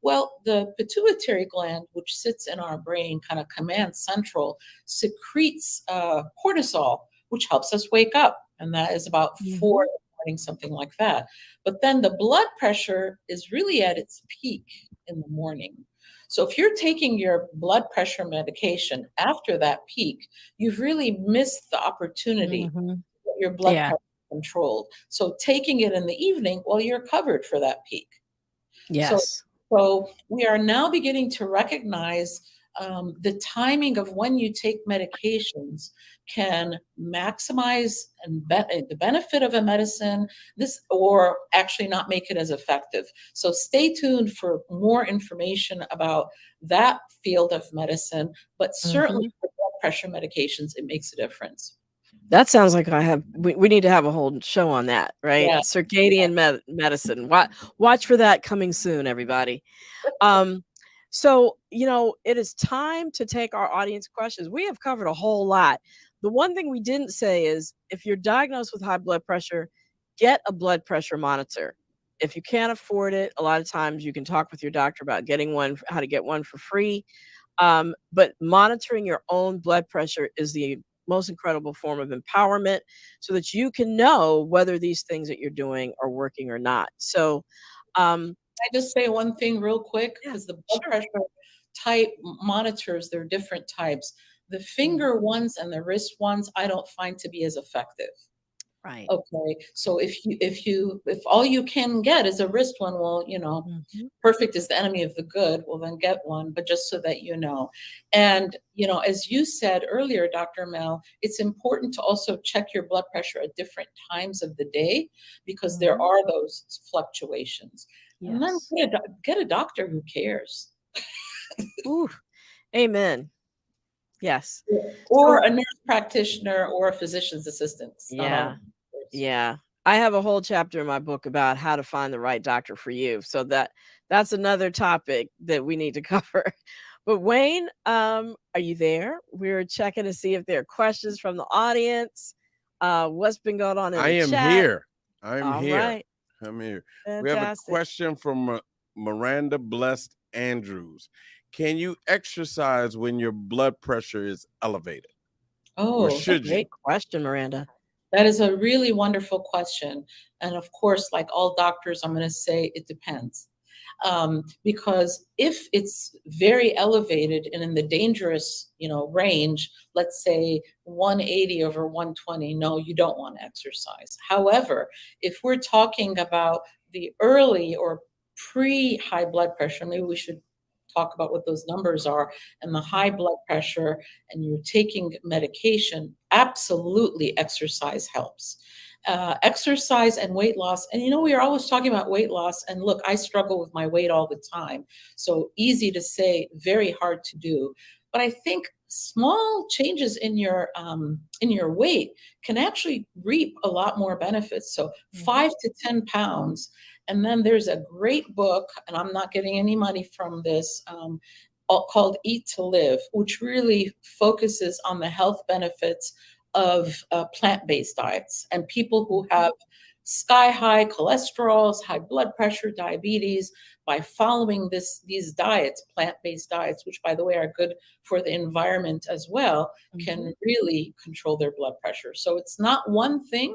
Well, the pituitary gland, which sits in our brain, kind of command central, secretes cortisol, which helps us wake up. And that is about 4 in the morning, something like that. But then the blood pressure is really at its peak in the morning. So if you're taking your blood pressure medication after that peak, you've really missed the opportunity to get your blood pressure controlled. So taking it in the evening, well, you're covered for that peak. Yes. So we are now beginning to recognize the timing of when you take medications can maximize the benefit of a medicine, or actually not make it as effective. So stay tuned for more information about that field of medicine, but certainly for blood pressure medications, it makes a difference. That sounds like we need to have a whole show on that, right? Yeah. Circadian medicine. Watch for that coming soon, everybody. So, it is time to take our audience questions. We have covered a whole lot. The one thing we didn't say is if you're diagnosed with high blood pressure, get a blood pressure monitor. If you can't afford it, a lot of times you can talk with your doctor about getting one, how to get one for free. But monitoring your own blood pressure is the most incredible form of empowerment so that you can know whether these things that you're doing are working or not. So, I just say one thing real quick yeah, because the blood sure. pressure type monitors, there are different types. The finger ones and the wrist ones, I don't find to be as effective. Right. Okay, so if all you can get is a wrist one, well, Mhm. perfect is the enemy of the good. Well, then get one, but just so that you know. And as you said earlier, Dr. Mel, it's important to also check your blood pressure at different times of the day because there Mhm. are those fluctuations. And then Yes. get a doctor who cares. Ooh, amen. Yes. Or So, a nurse practitioner or a physician's assistant. It's not all of yeah. them, of course. Yeah. I have a whole chapter in my book about how to find the right doctor for you. So that's another topic that we need to cover. But Wayne, are you there? We're checking to see if there are questions from the audience. What's been going on in I the am chat? here. I'm All here. right. I'm here. We have a Fantastic. question from Miranda Blessed Andrews. Can you exercise when your blood pressure is elevated, or Oh, A should you? great question, Miranda. that is a really wonderful question. And of course, like all doctors, I'm going to say it depends. Because if it's very elevated and in the dangerous, range, let's say 180 over 120, no, you don't want to exercise. However, if we're talking about the early or pre-high blood pressure, maybe we should talk about what those numbers are, and the high blood pressure, and you're taking medication, absolutely exercise helps. Exercise and weight loss. And we are always talking about weight loss. And look, I struggle with my weight all the time. So easy to say, very hard to do. But I think small changes in your weight can actually reap a lot more benefits. So 5 to 10 pounds. And then there's a great book, and I'm not getting any money from this, called Eat to Live, which really focuses on the health benefits of plant-based diets and people who have sky high cholesterols, high blood pressure, diabetes. By following these diets, plant-based diets, which by the way are good for the environment as well, can really control their blood pressure. So it's not one thing,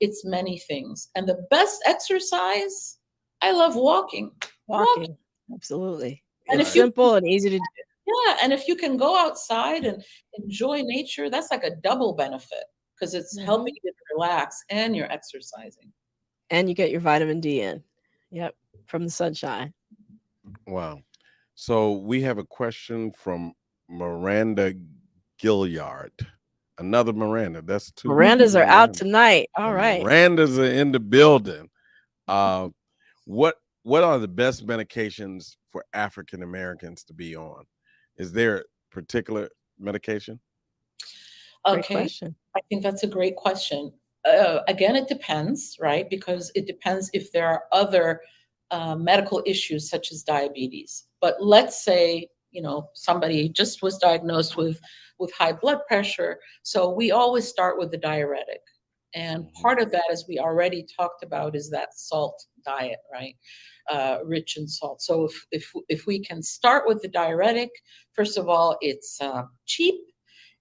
it's many things. And the best exercise, I love walking. Walking. Walking. Absolutely. And It's if you simple and easy to do. Yeah, and if you can go outside and enjoy nature, that's like a double benefit because it's helping Mhm. you to relax and you're exercising. And you get your vitamin D in. Yep. From the sunshine. Wow. So we have a question from Miranda Gilliard. Another Miranda. That's two Mirandas are out Miranda. tonight. The All right. Mirandas are in the building. Uh, what are the best medications for African Americans to be on? Is there a particular medication? Great Okay, question. I think that's a great question. Again, it depends, right? Because it depends if there are other medical issues such as diabetes. But let's say, somebody just was diagnosed with high blood pressure. So we always start with the diuretic. And part of that, as we already talked about, is that salt diet, right? Rich in salt. So if we can start with the diuretic, first of all, it's cheap,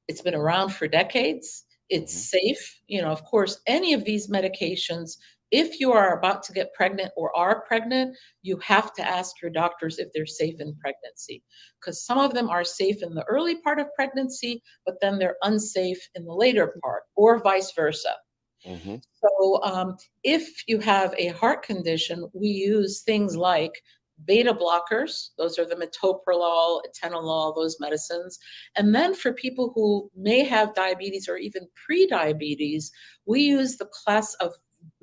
it's been around for decades. It's safe. Of course, any of these medications, if you are about to get pregnant or are pregnant, you have to ask your doctors if they're safe in pregnancy, because some of them are safe in the early part of pregnancy, but then they're unsafe in the later part, or vice versa. Mm-hmm. So if you have a heart condition, we use things like beta blockers. Those are the metoprolol, atenolol, those medicines. And then for people who may have diabetes or even pre-diabetes, we use the class of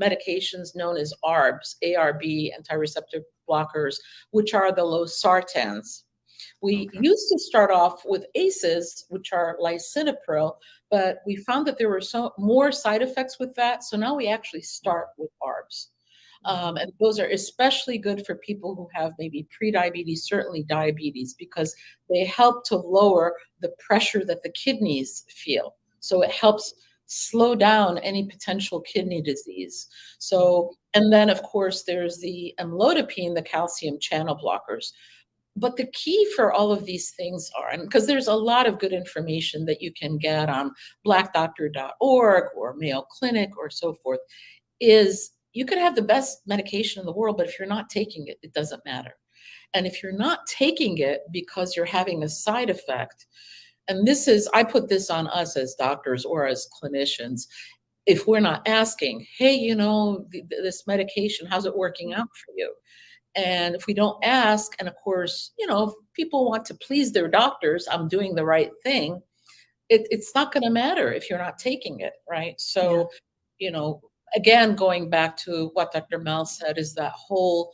medications known as ARBs, ARB, anti-receptor blockers, which are the losartans. We used to start off with ACEs, which are lisinopril, but we found that there were more side effects with that. So now we actually start with ARBs. And those are especially good for people who have maybe prediabetes, certainly diabetes, because they help to lower the pressure that the kidneys feel. So it helps slow down any potential kidney disease. So, and then of course there's the amlodipine, the calcium channel blockers. But the key for all of these things are, and because there's a lot of good information that you can get on blackdoctor.org or Mayo Clinic or so forth, is you could have the best medication in the world, but if you're not taking it, it doesn't matter. And if you're not taking it because you're having a side effect, and this is, I put this on us as doctors or as clinicians, if we're not asking, hey, you know, this medication, how's it working out for you? And if we don't ask, and of course, you know, if people want to please their doctors, I'm doing the right thing, it's not going to matter if you're not taking it, right? So, you know, again, going back to what Dr. MEL said, is that whole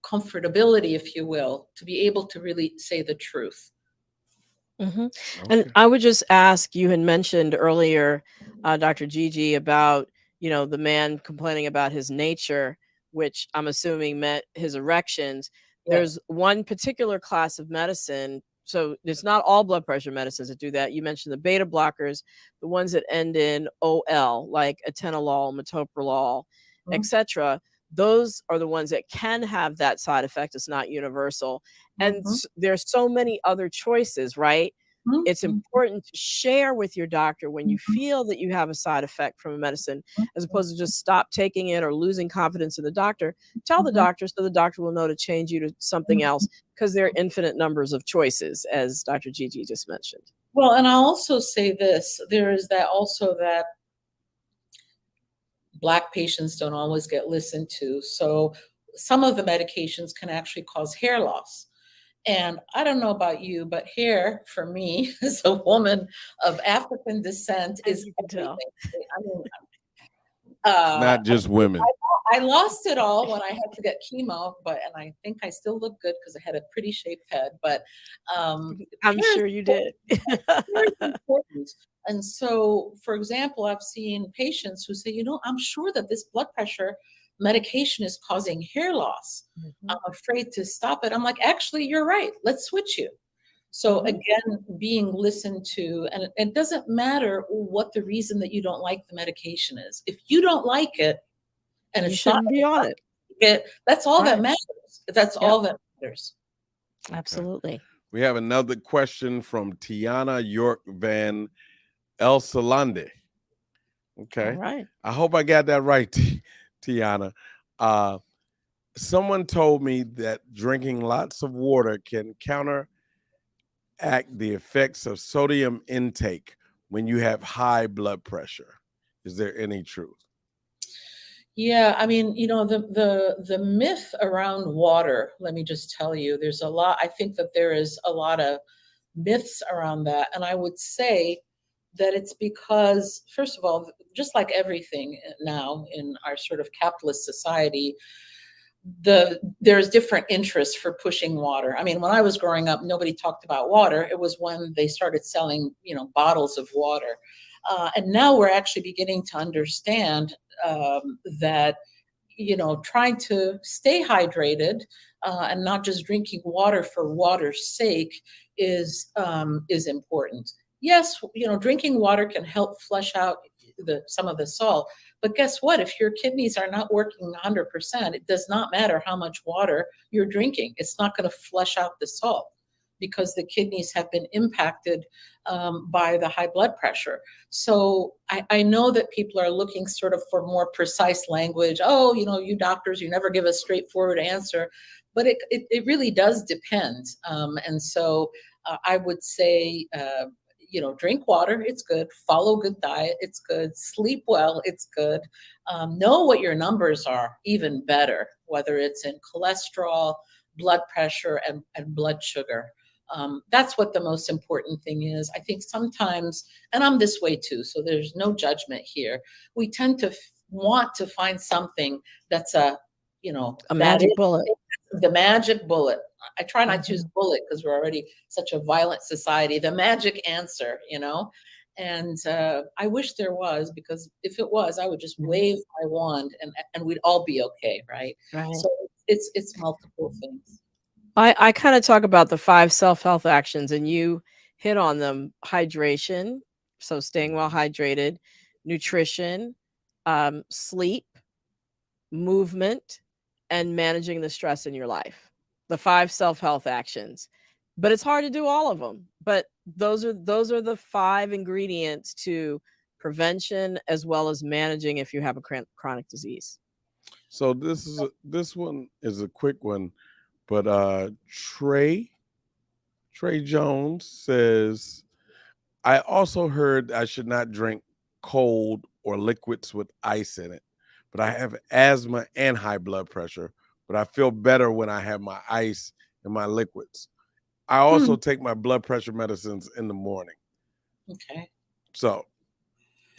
comfortability, if you will, to be able to really say the truth. And I would just ask, you had mentioned earlier, Dr. Gigi, about, you know, the man complaining about his nature, which I'm assuming meant his erections. There's one particular class of medicine. So it's not all blood pressure medicines that do that. You mentioned the beta blockers, the ones that end in OL, like atenolol, metoprolol, etc. Those are the ones that can have that side effect. It's not universal. And there's so many other choices, right? It's important to share with your doctor when you feel that you have a side effect from a medicine, as opposed to just stop taking it or losing confidence in the doctor. Tell the doctor so the doctor will know to change you to something else, because there are infinite numbers of choices, as Dr. Gigi just mentioned. Well, and I'll also say this, there is that also that Black patients don't always get listened to. So some of the medications can actually cause hair loss. And I don't know about you, but hair for me as a woman of African descent is everything. I mean, not just women. I lost it all when I had to get chemo, and I think I still look good because I had a pretty shaped head. But I'm sure you did. Very important. And so, for example, I've seen patients who say, you know, I'm sure that this blood pressure medication is causing hair loss. I'm afraid to stop it. I'm like, actually, you're right. Let's switch you. So again, being listened to, and it doesn't matter what the reason that you don't like the medication is. If you don't like it, and you it's shouldn't not be on it, that's all that matters. That's all that matters. Absolutely. We have another question from Tiana York Van El Salande. Okay. All right. I hope I got that right, Tiana. Someone told me that drinking lots of water can counteract the effects of sodium intake when you have high blood pressure. Is there any truth? Yeah, I mean, you know, the myth around water, let me just tell you, there's a lot, I think that there is a lot of myths around that. And I would say that it's because, first of all, just like everything now in our sort of capitalist society, there's different interests for pushing water. I mean, when I was growing up, nobody talked about water. It was when they started selling, you know, bottles of water. And now we're actually beginning to understand that, you know, trying to stay hydrated and not just drinking water for water's sake is important. Yes, you know, drinking water can help flush out some of the salt, but guess what? If your kidneys are not working 100%, it does not matter how much water you're drinking. It's not going to flush out the salt, because the kidneys have been impacted by the high blood pressure. So I know that people are looking sort of for more precise language. Oh, you know, you doctors, you never give a straightforward answer, but it really does depend. And so I would say, you know, drink water, it's good. Follow good diet, it's good. Sleep well, it's good. Know what your numbers are, even better, whether it's in cholesterol, blood pressure, and blood sugar. That's what the most important thing is. I think sometimes, and I'm this way too, so there's no judgment here, we tend to want to find something that's a magic bullet. The magic bullet. I try not to use bullet because we're already such a violent society. The magic answer, you know, and I wish there was, because if it was, I would just wave my wand and we'd all be okay, right? So it's multiple things. I kind of talk about the 5 self-health actions, and you hit on them: hydration, So staying well hydrated, nutrition, sleep, movement, and managing the stress in your life. The 5 self-health actions. But it's hard to do all of them. But those are the 5 ingredients to prevention as well as managing if you have a chronic disease. So this one is a quick one, but Trey Jones says, I also heard I should not drink cold or liquids with ice in it, but I have asthma and high blood pressure, but I feel better when I have my ice and my liquids. I also take my blood pressure medicines in the morning. Okay. So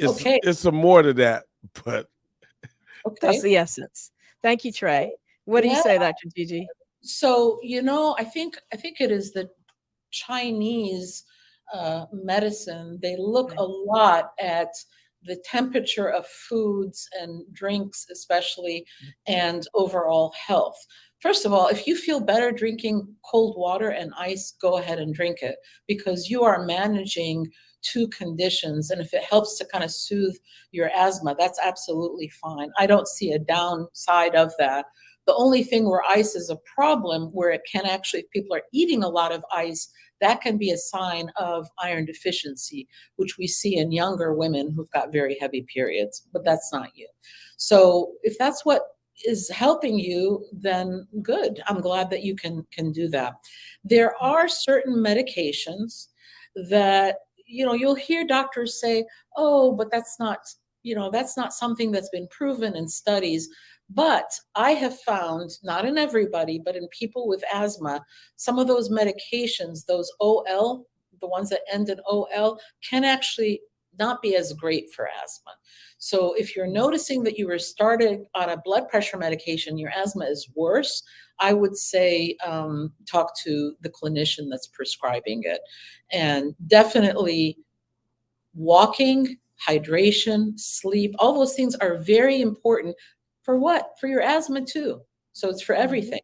Okay. it's some more to that, but That's Okay. the essence. Thank you, Trey. What do you Yeah. say, Dr. Gigi? So, I think it is the Chinese medicine. They look a lot at the temperature of foods and drinks, especially, and overall health. First of all, if you feel better drinking cold water and ice, go ahead and drink it because you are managing 2 conditions. And if it helps to kind of soothe your asthma, that's absolutely fine. I don't see a downside of that. The only thing where ice is a problem, where it can actually, if people are eating a lot of ice, that can be a sign of iron deficiency, which we see in younger women who've got very heavy periods, but that's not you. So if that's what is helping you, then good. I'm glad that you can do that. There are certain medications that, you'll hear doctors say, oh, but that's not something that's been proven in studies. But I have found, not in everybody, but in people with asthma, some of those medications, those OL, the ones that end in OL, can actually not be as great for asthma. So if you're noticing that you were started on a blood pressure medication, your asthma is worse, I would say talk to the clinician that's prescribing it. And definitely walking, hydration, sleep, all those things are very important. For what? For your asthma too. So it's for everything.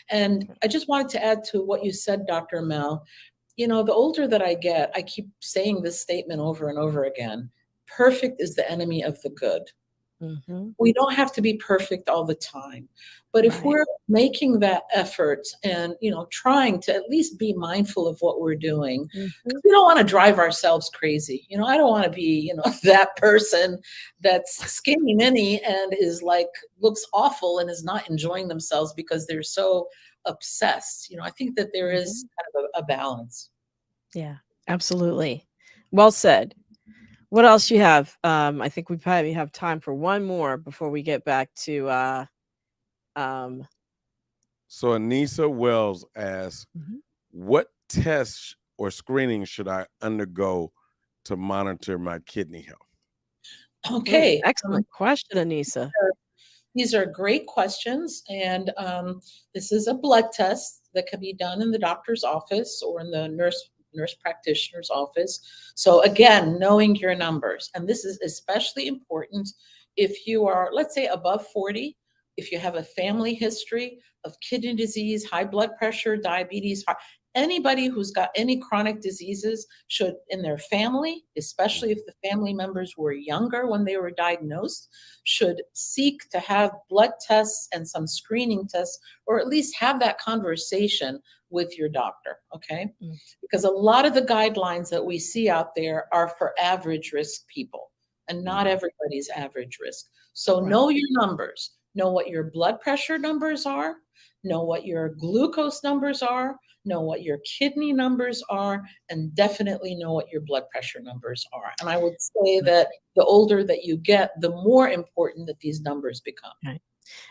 And I just wanted to add to what you said, Dr. Mel. The older that I get, I keep saying this statement over and over again. Perfect is the enemy of the good. Mm-hmm. We don't have to be perfect all the time. But if we're making that effort and, trying to at least be mindful of what we're doing, because we don't want to drive ourselves crazy. I don't want to be, that person that's skinny mini and is looks awful and is not enjoying themselves because they're so obsessed. I think that there is kind of a balance. Yeah, absolutely. Well said. What else you have? I think we probably have time for one more before we get back to so Anissa Wells asks, what tests or screening should I undergo to monitor my kidney health? Okay. Excellent question, Anissa. These are great questions. And this is a blood test that can be done in the doctor's office or in the nurse practitioner's office. So again, knowing your numbers. And this is especially important if you are, let's say, above 40, if you have a family history of kidney disease, high blood pressure, diabetes, anybody who's got any chronic diseases should, in their family, especially if the family members were younger when they were diagnosed, should seek to have blood tests and some screening tests, or at least have that conversation with your doctor, okay? Because a lot of the guidelines that we see out there are for average risk people, and not everybody's average risk. So know your numbers, know what your blood pressure numbers are, know what your glucose numbers are, know what your kidney numbers are, and definitely know what your blood pressure numbers are. And I would say that the older that you get, the more important that these numbers become. Okay.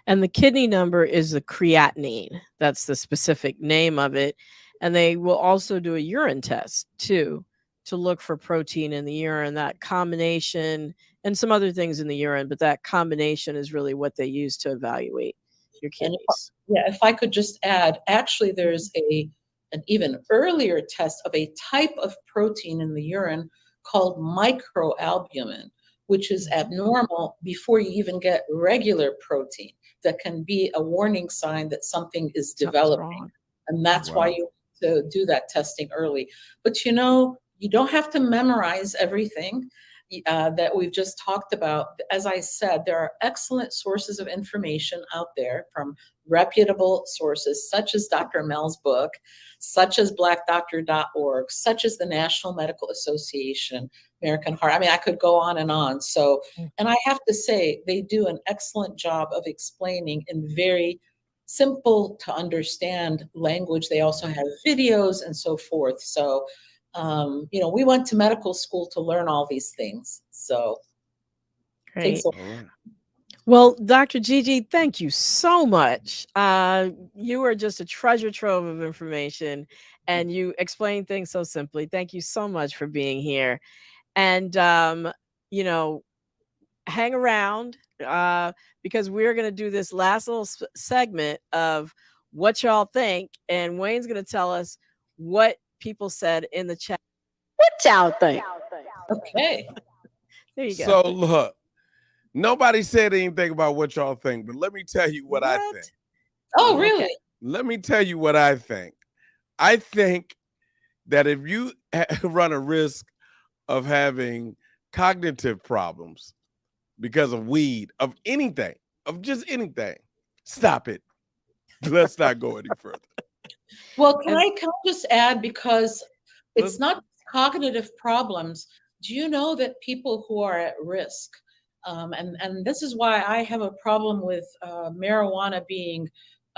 And the kidney number is the creatinine. That's the specific name of it. And they will also do a urine test too to look for protein in the urine, that combination, and some other things in the urine, but that combination is really what they use to evaluate your kidneys. If I could just add, actually there's an even earlier test of a type of protein in the urine called microalbumin, which is abnormal before you even get regular protein. That can be a warning sign that something is developing. And that's why you have to do that testing early. But You don't have to memorize everything that we've just talked about. As I said, there are excellent sources of information out there from reputable sources, such as Dr. MEL's book, such as blackdoctor.org, such as the National Medical Association, American Heart. I mean, I could go on and on. So, and I have to say, they do an excellent job of explaining in very simple to understand language. They also have videos and so forth. So, we went to medical school to learn all these things. So, Great. All right. Well, Dr. Gigi, thank you so much. You are just a treasure trove of information, and you explain things so simply. Thank you so much for being here. And, hang around because we're going to do this last little segment of what y'all think. And Wayne's going to tell us what people said in the chat. What y'all think? Okay. There you So go. look, nobody said anything about what y'all think, but let me tell you what I think. Oh, really? Okay. Let me tell you what I think. I think that if you run a risk of having cognitive problems because of weed, of anything, of just anything, stop it. Let's not go any further. Well, can I just add, because it's Let's- not cognitive problems. Do you know that people who are at risk, and this is why I have a problem with marijuana being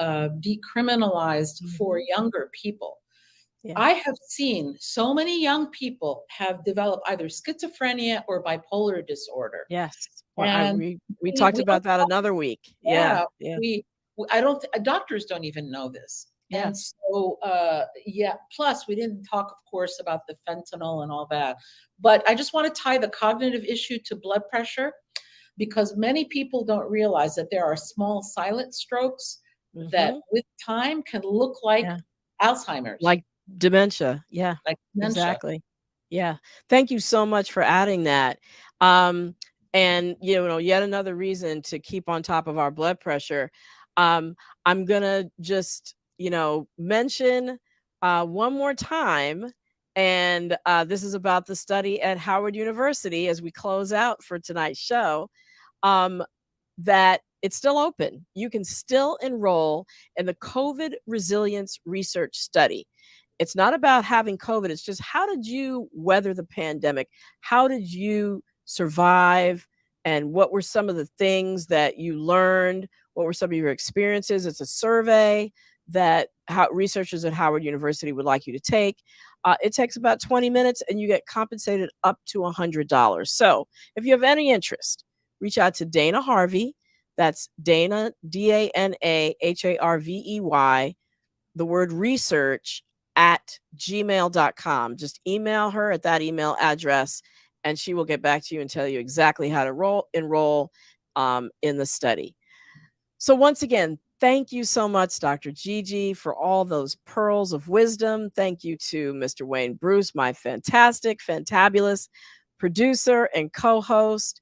decriminalized for younger people. Yeah. I have seen so many young people have developed either schizophrenia or bipolar disorder. Yes. And we talked we about don't that another week. yeah, Yeah. I don't doctors don't even know this. Yeah. And so plus we didn't talk, of course, about the fentanyl and all that. But I just want to tie the cognitive issue to blood pressure, because many people don't realize that there are small silent strokes that with time can look like Alzheimer's. Like dementia. Yeah. Like dementia. Exactly. Yeah. Thank you so much for adding that. And yet another reason to keep on top of our blood pressure. I'm gonna just mention one more time, and this is about the study at Howard University as we close out for tonight's show. That it's still open. You can still enroll in the COVID resilience research study. It's not about having COVID. It's just, how did you weather the pandemic? How did you survive? And what were some of the things that you learned? What were some of your experiences? It's a survey that researchers at Howard University would like you to take. It takes about 20 minutes and you get compensated up to $100. So if you have any interest, reach out to Dana Harvey. That's Dana, DANAHARVEY, the word research at gmail.com. Just email her at that email address, and she will get back to you and tell you exactly how to enroll in the study. So once again, thank you so much, Dr. Gigi, for all those pearls of wisdom. Thank you to Mr. Wayne Bruce, my fantabulous producer and co-host.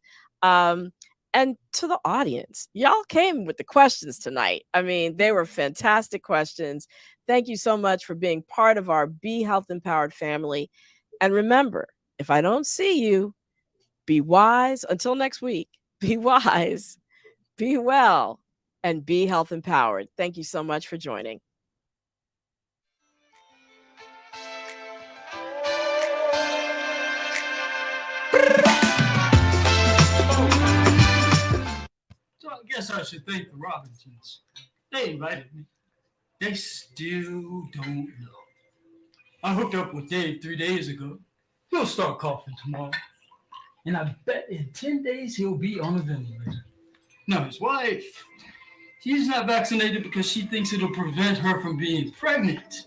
And to the audience, y'all came with the questions tonight. I mean, they were fantastic questions. Thank you so much for being part of our Be Health Empowered family. And remember, if I don't see you, be wise. Until next week, be wise, be well, and be health empowered. Thank you so much for joining. So I guess I should thank the Robinsons. They invited me. They still don't know. I hooked up with Dave 3 days ago. He'll start coughing tomorrow. And I bet in 10 days he'll be on a ventilator. Now his wife, she's not vaccinated because she thinks it'll prevent her from being pregnant.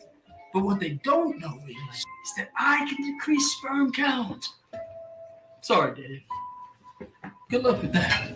But what they don't know is that I can decrease sperm count. Sorry, Dave. Good luck with that.